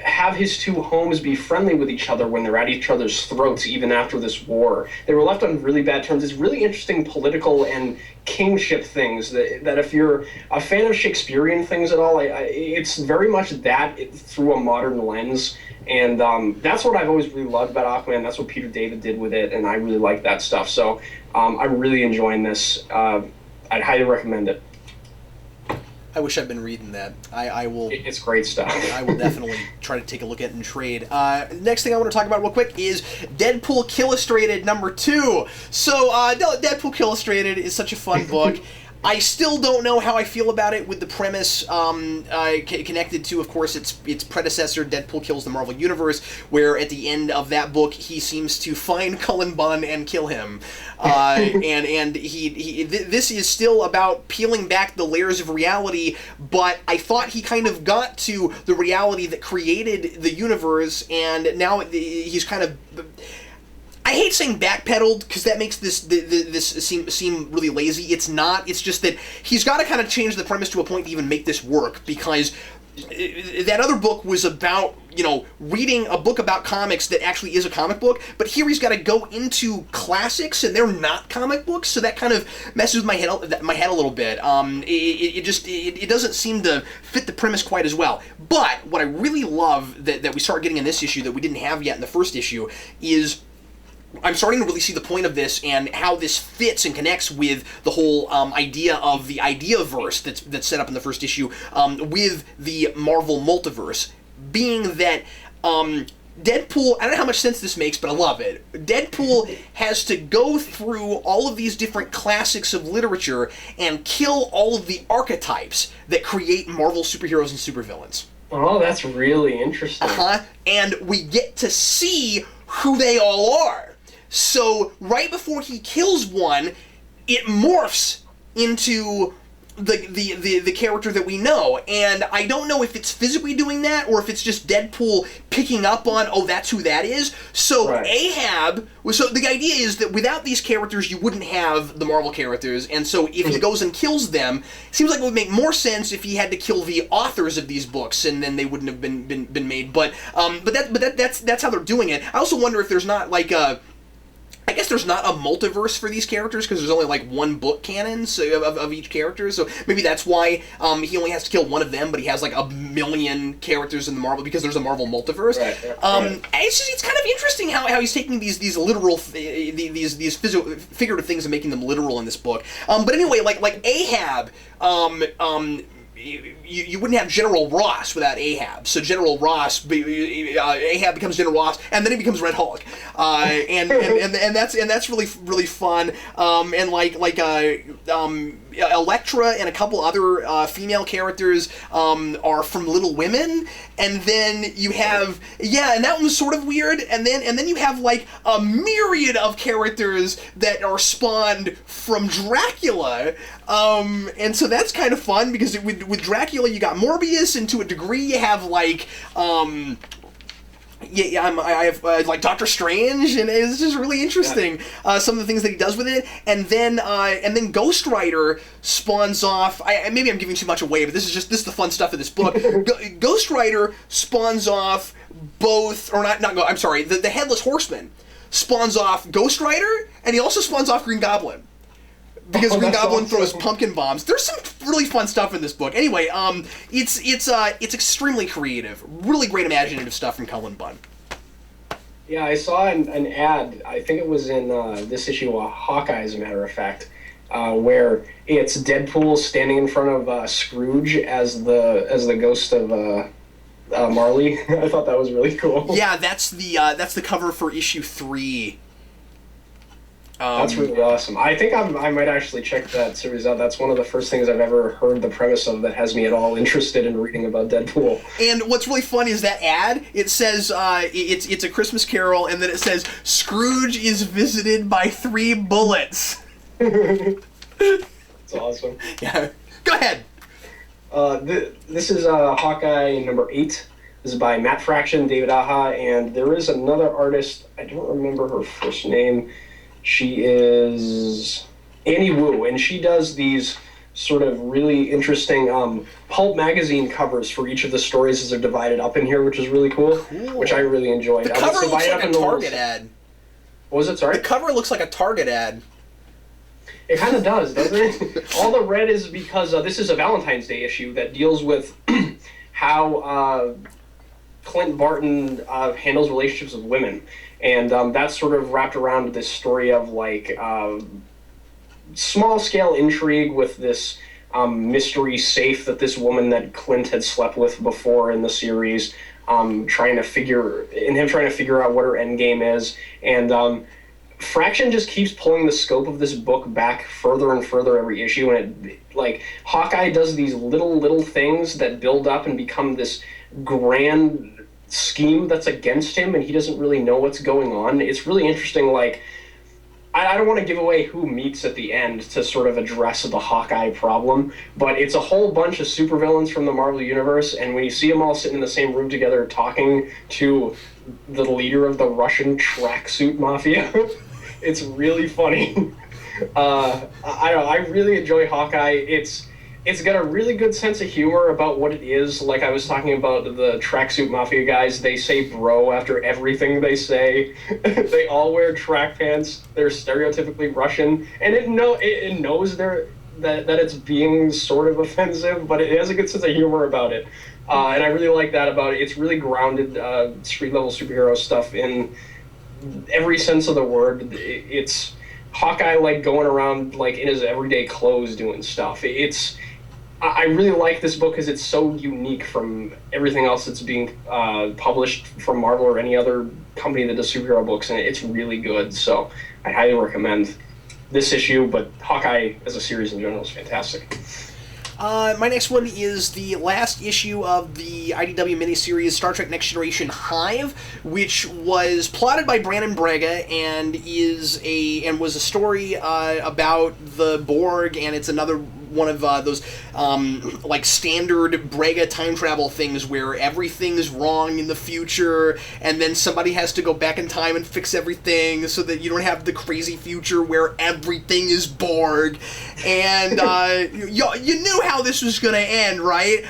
have his two homes be friendly with each other when they're at each other's throats, even after this war. They were left on really bad terms. It's really interesting political and kingship things that if you're a fan of Shakespearean things at all, it's very much that through a modern lens. And that's what I've always really loved about Aquaman. That's what Peter David did with it, and I really like that stuff. So I'm really enjoying this. I'd highly recommend it. I wish I'd been reading that. I will. It's great stuff. I will definitely try to take a look at it and trade. Next thing I want to talk about real quick is Deadpool Killustrated number 2. So Deadpool Killustrated is such a fun book. I still don't know how I feel about it with the premise connected to, of course, its predecessor, Deadpool Kills the Marvel Universe, where at the end of that book he seems to find Cullen Bunn and kill him. And this is still about peeling back the layers of reality, but I thought he kind of got to the reality that created the universe, and now he's kind of... I hate saying backpedaled, because that makes this seem really lazy. It's not. It's just that he's got to kind of change the premise to a point to even make this work, because that other book was about, reading a book about comics that actually is a comic book, but here he's got to go into classics, and they're not comic books, so that kind of messes with my head a little bit. It doesn't seem to fit the premise quite as well. But what I really love that we start getting in this issue that we didn't have yet in the first issue is I'm starting to really see the point of this and how this fits and connects with the whole idea of the Ideaverse that's set up in the first issue with the Marvel multiverse, being that Deadpool, I don't know how much sense this makes, but I love it. Deadpool has to go through all of these different classics of literature and kill all of the archetypes that create Marvel superheroes and supervillains. Oh, that's really interesting. And we get to see who they all are. So right before he kills one, it morphs into the character that we know, and I don't know if it's physically doing that or if it's just Deadpool picking up on, oh, that's who that is. So right. Ahab, so the idea is that without these characters you wouldn't have the Marvel characters, and so if he goes and kills them, it seems like it would make more sense if he had to kill the authors of these books, and then they wouldn't have been made. But that's how they're doing it. I also wonder if there's not like a, I guess there's not a multiverse for these characters because there's only like one book canon of each character, so maybe that's why he only has to kill one of them, but he has like a million characters in the Marvel because there's a Marvel multiverse. Right. It's kind of interesting how he's taking these literal these figurative things and making them literal in this book. But anyway, like Ahab. You wouldn't have General Ross without Ahab. So General Ross, Ahab becomes General Ross, and then he becomes Red Hulk, and that's really fun. And Elektra and a couple other female characters are from Little Women, and then you have and that one's sort of weird. And then you have like a myriad of characters that are spawned from Dracula, and so that's kind of fun because with Dracula you got Morbius, and to a degree you have like I have like Doctor Strange, and it's just really interesting some of the things that he does with it. And then Ghost Rider spawns off. Maybe I'm giving too much away, but this is the fun stuff of this book. Ghost Rider spawns off both, or not. I'm sorry. The Headless Horseman spawns off Ghost Rider, and he also spawns off Green Goblin. Because Green Goblin throws pumpkin bombs. There's some really fun stuff in this book. Anyway, it's extremely creative. Really great imaginative stuff from Cullen Bunn. Yeah, I saw an ad. I think it was in this issue of Hawkeye, as a matter of fact, where it's Deadpool standing in front of Scrooge as the ghost of Marley. I thought that was really cool. Yeah, that's the cover for issue 3. That's really awesome. I think I might actually check that series out. That's one of the first things I've ever heard the premise of that has me at all interested in reading about Deadpool. And what's really funny is that ad. It says it's a Christmas Carol, and then it says Scrooge is visited by 3 bullets. That's awesome. Yeah. Go ahead. This is Hawkeye number 8. This is by Matt Fraction, David Aja, and there is another artist. I don't remember her first name. She is Annie Wu, and she does these sort of really interesting pulp magazine covers for each of the stories as they're divided up in here, which is really cool. Which I really enjoyed. The cover looks like a Target ad. What was it? Sorry? The cover looks like a Target ad. It kind of does, doesn't it? All the red is because this is a Valentine's Day issue that deals with how Clint Barton handles relationships with women. And that's sort of wrapped around this story of like small-scale intrigue with this mystery safe that this woman that Clint had slept with before in the series, trying to figure out what her endgame is. And Fraction just keeps pulling the scope of this book back further and further every issue, and like Hawkeye does these little things that build up and become this grand scheme that's against him, and he doesn't really know what's going on. It's really interesting. Like, I don't want to give away who meets at the end to sort of address the Hawkeye problem, but it's a whole bunch of supervillains from the Marvel Universe, and when you see them all sitting in the same room together talking to the leader of the Russian tracksuit mafia, it's really funny. I really enjoy Hawkeye. It's got a really good sense of humor about what it is. Like I was talking about the tracksuit mafia guys, they say bro after everything they say. They all wear track pants. They're stereotypically Russian, and it knows that it's being sort of offensive, but it has a good sense of humor about it. And I really like that about it. It's really grounded street level superhero stuff in every sense of the word. It's Hawkeye like going around like in his everyday clothes doing stuff. I really like this book because it's so unique from everything else that's being published from Marvel or any other company that does superhero books, and it's really good. So I highly recommend this issue, but Hawkeye as a series in general is fantastic. My next one is the last issue of the IDW miniseries Star Trek Next Generation Hive, which was plotted by Brandon Braga and was a story about the Borg, and it's another one of those like standard Braga time travel things where everything's wrong in the future, and then somebody has to go back in time and fix everything so that you don't have the crazy future where everything is Borg. And you knew how this was going to end, right?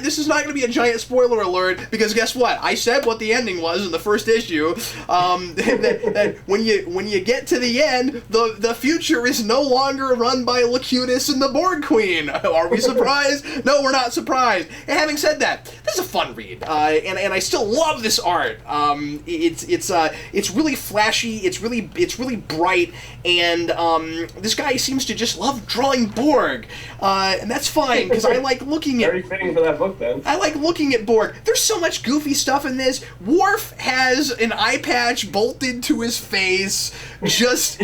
This is not going to be a giant spoiler alert, because guess what? I said what the ending was in the first issue. That when you get to the end, the future is no longer run by Locutus and the Borg Queen. Are we surprised? No, we're not surprised. And having said that, this is a fun read, and I still love this art. It's really flashy. It's really bright, and this guy seems to just love drawing Borg, and that's fine because I like looking at. Very fitting for that book, then. I like looking at Borg. There's so much goofy stuff in this. Worf has an eye patch bolted to his face, just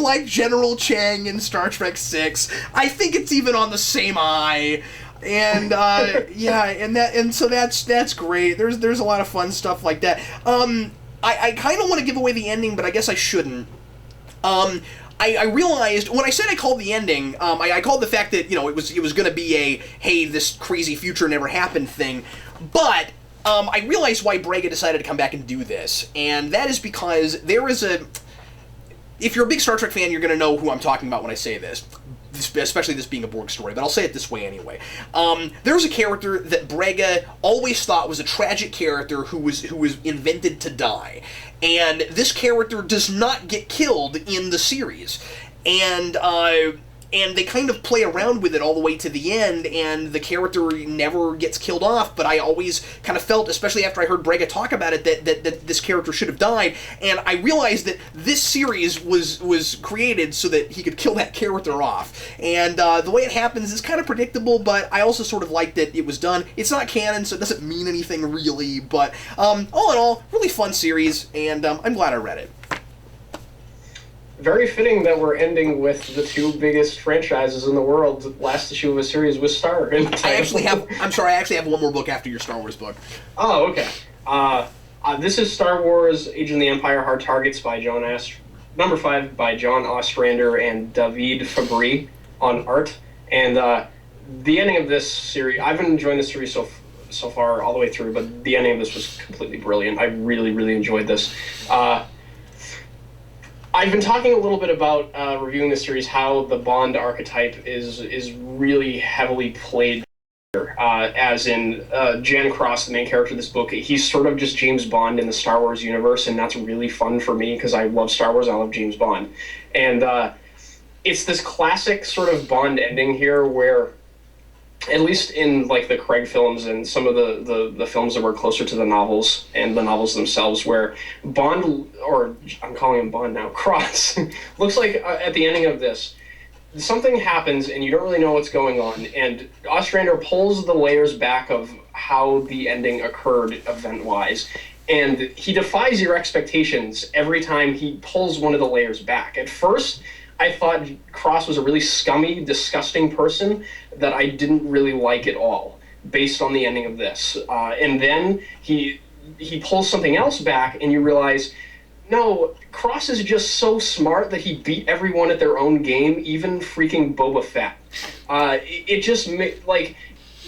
like General Chang in Star Trek VI. I think it's even on the same eye. And so that's great. There's a lot of fun stuff like that. I kind of want to give away the ending, but I guess I shouldn't. I realized when I said I called the ending, I called the fact that it was going to be a hey, this crazy future never happened thing, but I realized why Braga decided to come back and do this, and that is because there is if you're a big Star Trek fan, you're going to know who I'm talking about when I say this, especially this being a Borg story, but I'll say it this way anyway. There's a character that Braga always thought was a tragic character who was invented to die, and this character does not get killed in the series, and they kind of play around with it all the way to the end, and the character never gets killed off, but I always kind of felt, especially after I heard Braga talk about it, that this character should have died, and I realized that this series was created so that he could kill that character off, and the way it happens is kind of predictable, but I also sort of liked that it was done. It's not canon, so it doesn't mean anything really, but all in all, really fun series, and I'm glad I read it. Very fitting that we're ending with the two biggest franchises in the world. The last issue of a series with Star. I actually have one more book after your Star Wars book. Oh, okay. This is Star Wars: Age of the Empire: Hard Targets by number 5 by John Ostrander and David Fabry on art. And the ending of this series, I've been enjoying this series so far all the way through, but the ending of this was completely brilliant. I really, really enjoyed this. I've been talking a little bit about reviewing this series, how the Bond archetype is really heavily played here, as in Jan Cross, the main character of this book. He's sort of just James Bond in the Star Wars universe, and that's really fun for me because I love Star Wars, I love James Bond. And it's this classic sort of Bond ending here where, at least in like the Craig films and some of the films that were closer to the novels and the novels themselves, where Bond, or I'm calling him Bond now, Cross, looks like at the ending of this, something happens and you don't really know what's going on, and Ostrander pulls the layers back of how the ending occurred event-wise, and he defies your expectations every time he pulls one of the layers back. At first, I thought Cross was a really scummy, disgusting person that I didn't really like at all, based on the ending of this. And then he pulls something else back, and you realize, no, Cross is just so smart that he beat everyone at their own game, even freaking Boba Fett. It just, like...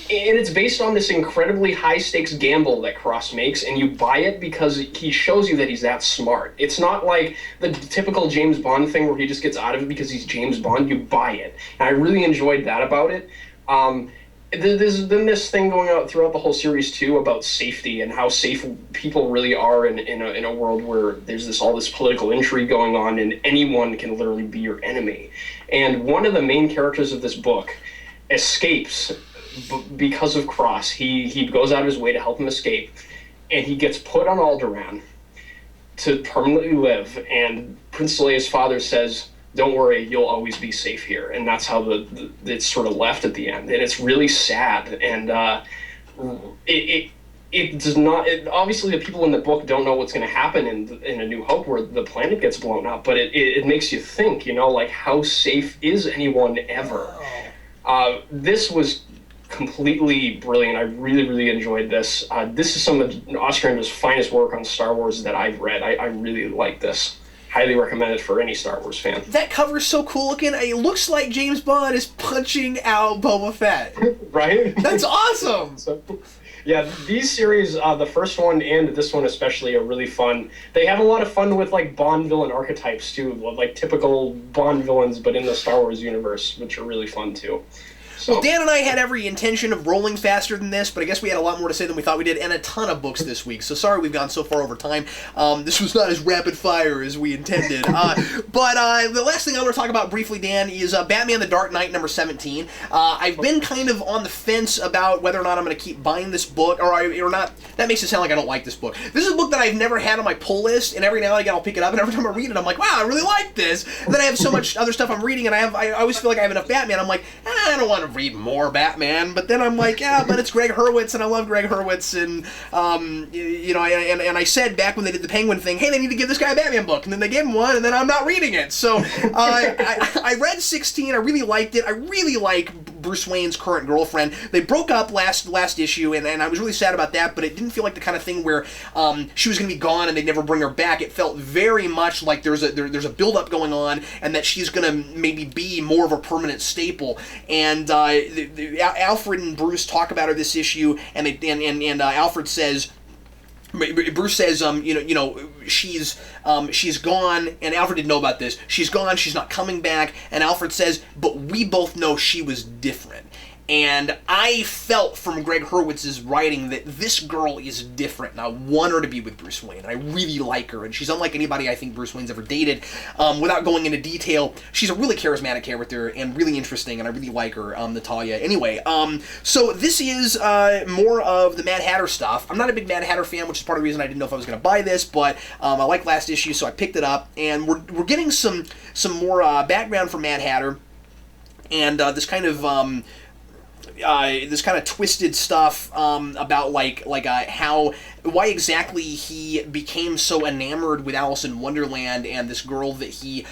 And it's based on this incredibly high-stakes gamble that Cross makes, and you buy it because he shows you that he's that smart. It's not like the typical James Bond thing where he just gets out of it because he's James Bond. You buy it. And I really enjoyed that about it. There's been this thing going out throughout the whole series, too, about safety and how safe people really are in a world where there's all this political intrigue going on, and anyone can literally be your enemy. And one of the main characters of this book escapes because of Cross. He goes out of his way to help him escape, and he gets put on Alderaan. to permanently live, and Princess Leia's father says, "Don't worry, you'll always be safe here," and that's how it's sort of left at the end, and it's really sad, and it does not. Obviously, the people in the book don't know what's going to happen in A New Hope, where the planet gets blown up, but it makes you think, like, how safe is anyone ever? This was completely brilliant. I really, really enjoyed this. This is some of Ostrander's finest work on Star Wars that I've read. I really like this. Highly recommend it for any Star Wars fan. That cover's so cool looking. It looks like James Bond is punching out Boba Fett. Right? That's awesome! Yeah, these series, the first one and this one especially, are really fun. They have a lot of fun with, like, Bond villain archetypes, too. Like, typical Bond villains, but in the Star Wars universe, which are really fun, too. Well, Dan and I had every intention of rolling faster than this, but I guess we had a lot more to say than we thought we did, and a ton of books this week, so sorry we've gone so far over time. This was not as rapid fire as we intended. But the last thing I want to talk about briefly, Dan, is Batman the Dark Knight number 17. I've been kind of on the fence about whether or not I'm going to keep buying this book, or not. That makes it sound like I don't like this book. This is a book that I've never had on my pull list, and every now and again I'll pick it up, and every time I read it I'm like, wow, I really like this. And then I have so much other stuff I'm reading, and I always feel like I have enough Batman. I'm like, I don't want to read more Batman, but then I'm like, yeah, but it's Greg Hurwitz, and I love Greg Hurwitz, and and I said back when they did the Penguin thing, hey, they need to give this guy a Batman book, and then they gave him one, and then I'm not reading it. So I read 16. I really liked it. I really like Bruce Wayne's current girlfriend. They broke up last issue, and I was really sad about that, but it didn't feel like the kind of thing where she was going to be gone and they'd never bring her back. It felt very much like there's a build-up going on, and that she's going to maybe be more of a permanent staple. And Alfred and Bruce talk about her this issue, and Alfred says, Bruce says, she's gone, and Alfred didn't know about this. She's gone, she's not coming back, and Alfred says, but we both know she was different. And I felt from Greg Hurwitz's writing that this girl is different, and I want her to be with Bruce Wayne, and I really like her, and she's unlike anybody I think Bruce Wayne's ever dated. Without going into detail, she's a really charismatic character, and really interesting, and I really like her, Natalia. Anyway, so this is more of the Mad Hatter stuff. I'm not a big Mad Hatter fan, which is part of the reason I didn't know if I was going to buy this, but I liked last issue, so I picked it up, and we're getting some more background from Mad Hatter, and this kind of twisted stuff about why exactly he became so enamored with Alice in Wonderland and this girl that he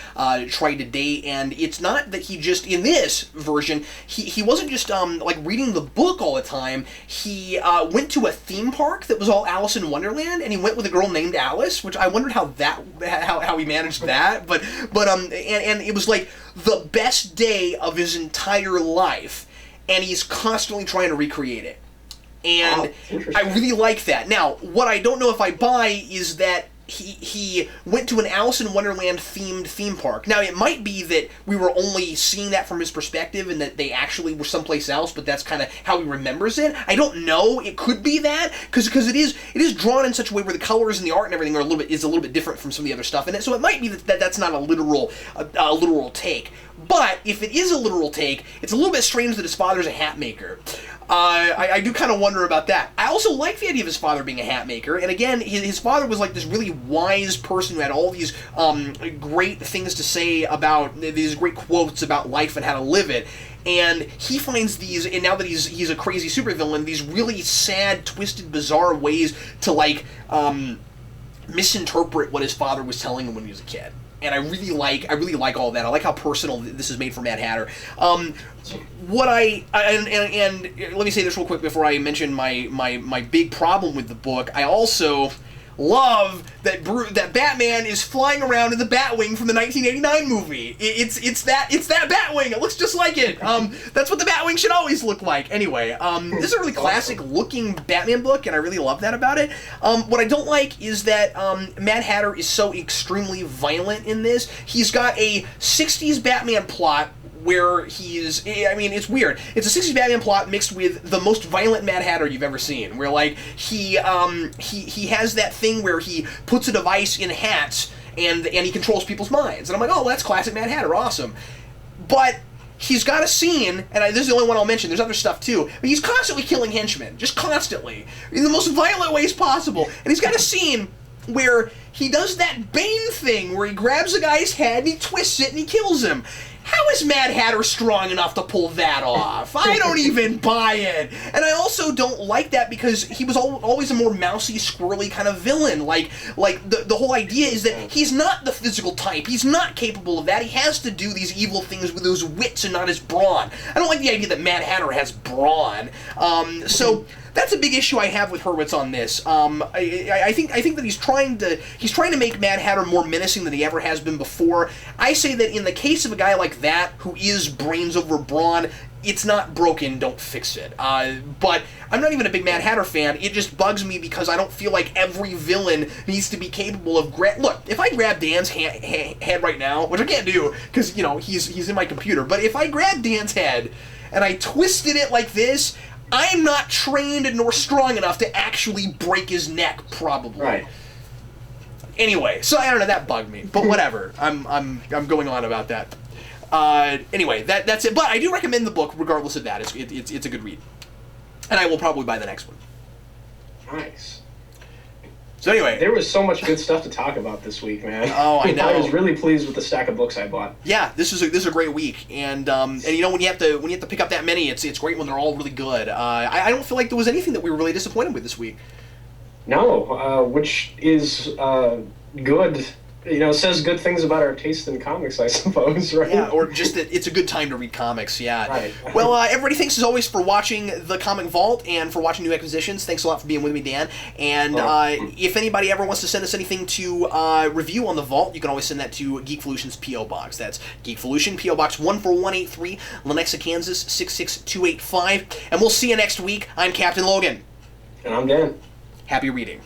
tried to date. And it's not that he just, in this version, he wasn't just reading the book all the time. He went to a theme park that was all Alice in Wonderland, and he went with a girl named Alice, which I wondered how he managed that. But and it was like the best day of his entire life. And he's constantly trying to recreate it. And I really like that. Now, what I don't know if I buy is that he went to an Alice in Wonderland themed theme park. Now, it might be that we were only seeing that from his perspective and that they actually were someplace else, but that's kind of how he remembers it. I don't know. It could be that, because it is drawn in such a way where the colors and the art and everything is a little bit different from some of the other stuff in it. So it might be that's not a literal take. But if it is a literal take, it's a little bit strange that his father's a hat maker. I do kind of wonder about that. I also like the idea of his father being a hat maker, and again, his father was like this really wise person who had all these great things to say about, these great quotes about life and how to live it. And he finds these, and now that he's a crazy supervillain, these really sad, twisted, bizarre ways to misinterpret what his father was telling him when he was a kid. And I really like all that. I like how personal this is made for Mad Hatter. And let me say this real quick before I mention my big problem with the book. I also love that Batman is flying around in the Batwing from the 1989 movie. It's that Batwing. It looks just like it. That's what the Batwing should always look like. Anyway, this is a really classic looking Batman book, and I really love that about it. What I don't like is that Mad Hatter is so extremely violent in this. He's got a 60s Batman plot where it's weird. It's a 60s Batman plot mixed with the most violent Mad Hatter you've ever seen, where he has that thing where he puts a device in hats and he controls people's minds. And I'm like, oh, well, that's classic Mad Hatter, awesome. But he's got a scene, and this is the only one I'll mention, there's other stuff too, but he's constantly killing henchmen, just constantly, in the most violent ways possible. And he's got a scene where he does that Bane thing where he grabs a guy's head and he twists it and he kills him. How is Mad Hatter strong enough to pull that off? I don't even buy it. And I also don't like that because he was always a more mousy, squirrely kind of villain. Like the whole idea is that he's not the physical type. He's not capable of that. He has to do these evil things with those wits and not his brawn. I don't like the idea that Mad Hatter has brawn. So that's a big issue I have with Hurwitz on this. I think that he's trying to make Mad Hatter more menacing than he ever has been before. I say that in the case of a guy like that who is brains over brawn, it's not broken, don't fix it. But I'm not even a big Mad Hatter fan. It just bugs me because I don't feel like every villain needs to be capable of... Look, if I grab Dan's head right now, which I can't do because, he's in my computer, but if I grab Dan's head and I twisted it like this, I am not trained nor strong enough to actually break his neck, probably. Right. Anyway, so I don't know, that bugged me. But whatever. I'm going on about that. Anyway, that's it. But I do recommend the book, regardless of that. It's a good read, and I will probably buy the next one. Nice. So anyway, there was so much good stuff to talk about this week, man. Oh, I know. I was really pleased with the stack of books I bought. Yeah, this is a great week, and when you have to pick up that many, it's great when they're all really good. I don't feel like there was anything that we were really disappointed with this week. No, which is good. Says good things about our taste in comics, I suppose, right? Yeah, or just that it's a good time to read comics, yeah. Right. Well, everybody, thanks as always for watching The Comic Vault and for watching New Acquisitions. Thanks a lot for being with me, Dan. And if anybody ever wants to send us anything to review on The Vault, you can always send that to Geekvolution's P.O. Box. That's Geekvolution, P.O. Box 14183, Lenexa, Kansas 66285. And we'll see you next week. I'm Captain Logan. And I'm Dan. Happy reading.